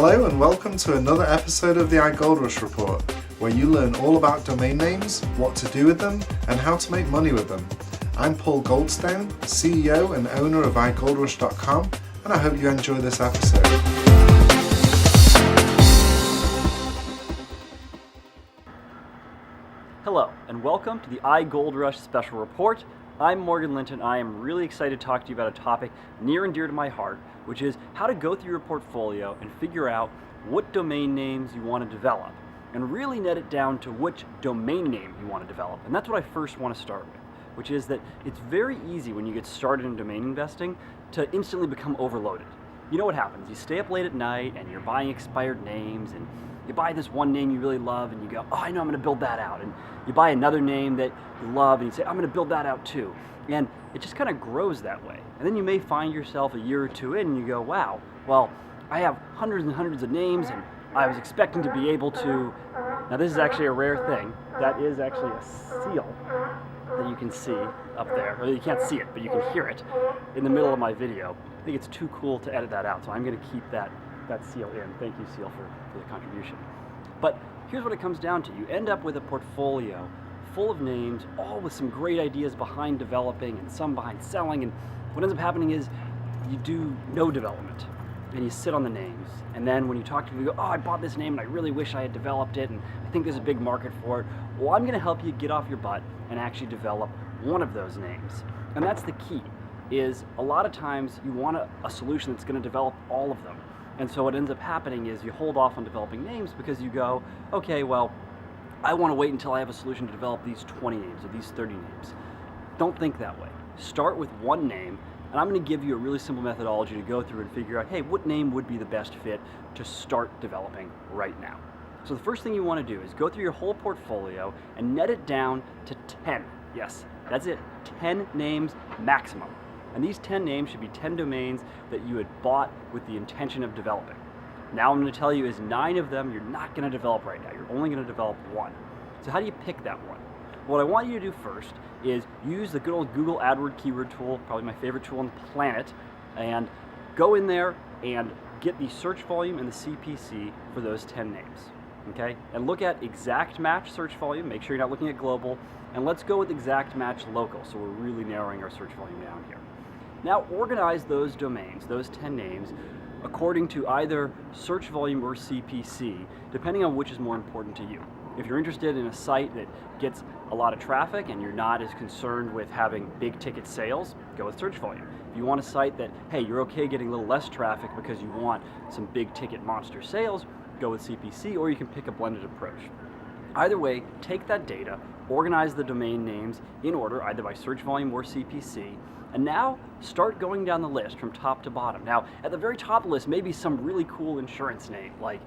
Hello and welcome to another episode of the iGoldrush Report, where you learn all about domain names, what to do with them, and how to make money with them. I'm Paul Goldstone, CEO and owner of iGoldrush.com, and I hope you enjoy this episode. Hello, and welcome to the iGoldrush Special Report. I'm Morgan Linton. I am really excited to talk to you about a topic near and dear to my heart, which is how to go through your portfolio and figure out what domain names you want to develop, and really net it down to which domain name you want to develop. And that's what I first want to start with, which is that it's very easy when you get started in domain investing to instantly become overloaded. You know what happens? You stay up late at night and you're buying expired names, and you buy this one name you really love and you go, oh, I know, I'm going to build that out. And you buy another name that you love and you say, I'm going to build that out too. And it just kind of grows that way. And then you may find yourself a year or two in and you go, wow, well, I have hundreds and hundreds of names and I was expecting to be able to. Now this is actually a rare thing. That is actually a seal that you can see up there. Well, you can't see it, but you can hear it in the middle of my video. I think it's too cool to edit that out, so I'm going to keep that seal in. Thank you, seal, for the contribution. But here's what it comes down to. You end up with a portfolio full of names, all with some great ideas behind developing and some behind selling, and what ends up happening is you do no development and you sit on the names, and then when you talk to people, you go, oh, I bought this name and I really wish I had developed it and I think there's a big market for it. Well, I'm going to help you get off your butt and actually develop one of those names. And that's the key, is a lot of times you want a solution that's going to develop all of them. And so what ends up happening is you hold off on developing names because you go, okay, well, I want to wait until I have a solution to develop these 20 names or these 30 names. Don't think that way. Start with one name, and I'm going to give you a really simple methodology to go through and figure out, hey, what name would be the best fit to start developing right now. So the first thing you want to do is go through your whole portfolio and net it down to 10. Yes, that's it, 10 names maximum. And these 10 names should be 10 domains that you had bought with the intention of developing. Now I'm going to tell you is 9 of them you're not going to develop right now. You're only going to develop 1. So how do you pick that one? What I want you to do first is use the good old Google AdWord keyword tool, probably my favorite tool on the planet, and go in there and get the search volume and the CPC for those 10 names. Okay? And look at exact match search volume, make sure you're not looking at global, and let's go with exact match local, so we're really narrowing our search volume down here. Now organize those domains, those 10 names, according to either search volume or CPC, depending on which is more important to you. If you're interested in a site that gets a lot of traffic and you're not as concerned with having big ticket sales, go with search volume. If you want a site that, hey, you're okay getting a little less traffic because you want some big ticket monster sales, go with CPC, or you can pick a blended approach. Either way, take that data, organize the domain names in order, either by search volume or CPC, and now start going down the list from top to bottom. Now, at the very top of the list may be some really cool insurance name, like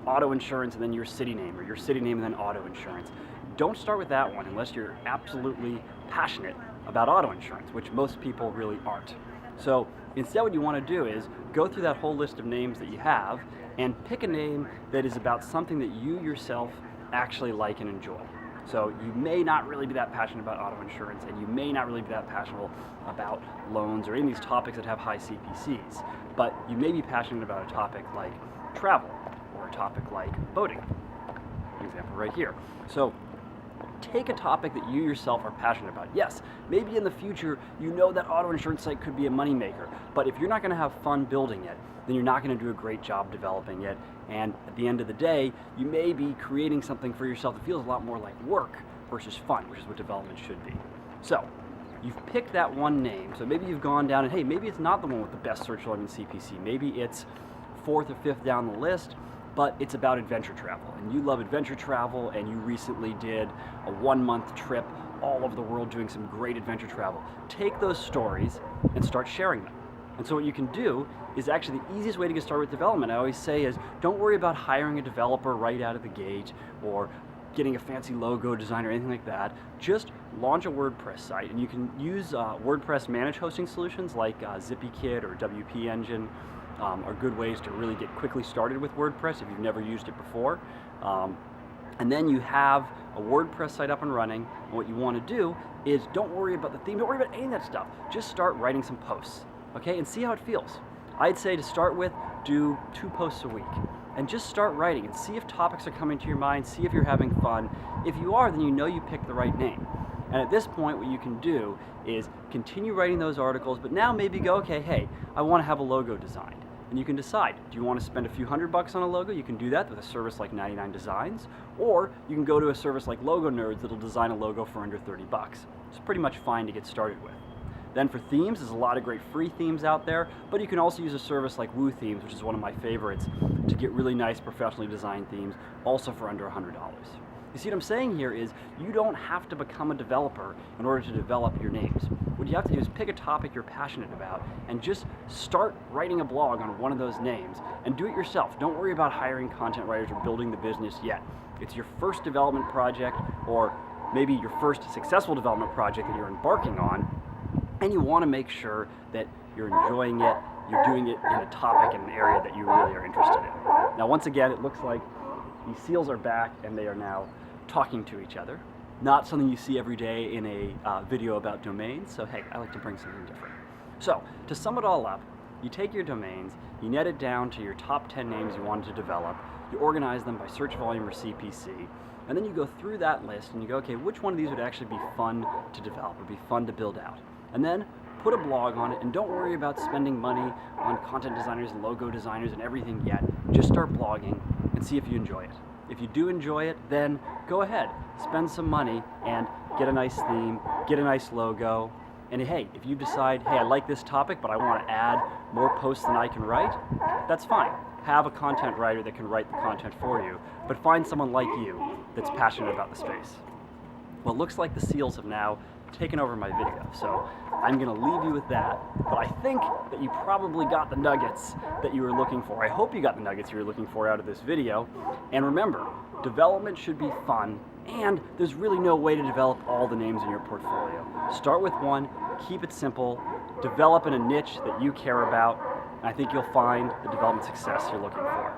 auto insurance and then your city name, or your city name and then auto insurance. Don't start with that one unless you're absolutely passionate about auto insurance, which most people really aren't. So instead what you want to do is go through that whole list of names that you have and pick a name that is about something that you yourself actually like and enjoy. So you may not really be that passionate about auto insurance, and you may not really be that passionate about loans or any of these topics that have high CPCs, but you may be passionate about a topic like travel or a topic like boating. An example right here. So take a topic that you yourself are passionate about. Yes, maybe in the future you know that auto insurance site could be a moneymaker, but if you're not going to have fun building it, then you're not going to do a great job developing it, and at the end of the day, you may be creating something for yourself that feels a lot more like work versus fun, which is what development should be. So, you've picked that one name, so maybe you've gone down and hey, maybe it's not the one with the best search volume in CPC, maybe it's 4th or 5th down the list, but it's about adventure travel, and you love adventure travel, and you recently did a 1-month trip all over the world doing some great adventure travel. Take those stories and start sharing them. And so what you can do is actually the easiest way to get started with development, I always say, is don't worry about hiring a developer right out of the gate or getting a fancy logo design or anything like that. Just launch a WordPress site, and you can use WordPress managed hosting solutions like ZippyKit or WP Engine are good ways to really get quickly started with WordPress if you've never used it before. And then you have a WordPress site up and running, and what you want to do is don't worry about the theme, don't worry about any of that stuff. Just start writing some posts, okay, and see how it feels. I'd say to start with, do 2 posts a week. And just start writing and see if topics are coming to your mind, see if you're having fun. If you are, then you know you picked the right name. And at this point, what you can do is continue writing those articles, but now maybe go, okay, hey, I want to have a logo designed. And you can decide, do you want to spend a few $100 on a logo? You can do that with a service like 99 Designs, or you can go to a service like Logo Nerds that'll design a logo for under $30. It's pretty much fine to get started with. Then for themes, there's a lot of great free themes out there, but you can also use a service like Woo Themes, which is one of my favorites, to get really nice professionally designed themes, also for under $100. You see what I'm saying here is you don't have to become a developer in order to develop your names. What you have to do is pick a topic you're passionate about and just start writing a blog on one of those names and do it yourself. Don't worry about hiring content writers or building the business yet. It's your first development project, or maybe your first successful development project that you're embarking on, and you want to make sure that you're enjoying it, you're doing it in a topic and an area that you really are interested in. Now once again, it looks like these seals are back and they are now talking to each other. Not something you see every day in a video about domains, so hey, I like to bring something different. So to sum it all up, you take your domains, you net it down to your top 10 names you wanted to develop, you organize them by search volume or CPC, and then you go through that list and you go, okay, which one of these would actually be fun to develop, would be fun to build out? And then put a blog on it, and don't worry about spending money on content designers and logo designers and everything yet. Just start blogging and see if you enjoy it. If you do enjoy it, then go ahead, spend some money and get a nice theme, get a nice logo. And hey, if you decide, hey, I like this topic, but I want to add more posts than I can write, that's fine. Have a content writer that can write the content for you, but find someone like you that's passionate about the space. Well, it looks like the seals have now taken over my video, so I'm going to leave you with that, but I think that you probably got the nuggets that you were looking for. I hope you got the nuggets you were looking for out of this video, and remember, development should be fun, and there's really no way to develop all the names in your portfolio. Start with one, keep it simple, develop in a niche that you care about, and I think you'll find the development success you're looking for.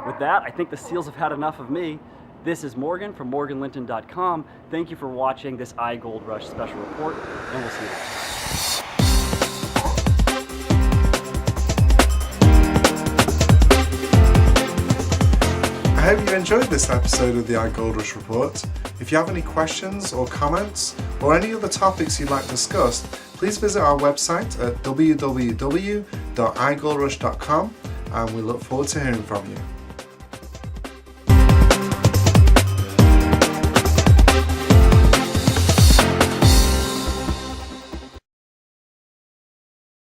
With that, I think the seals have had enough of me. This is Morgan from morganlinton.com. Thank you for watching this iGoldrush special report, and we'll see you next time. I hope you enjoyed this episode of the iGoldrush report. If you have any questions or comments or any other topics you'd like discussed, please visit our website at www.igoldrush.com, and we look forward to hearing from you.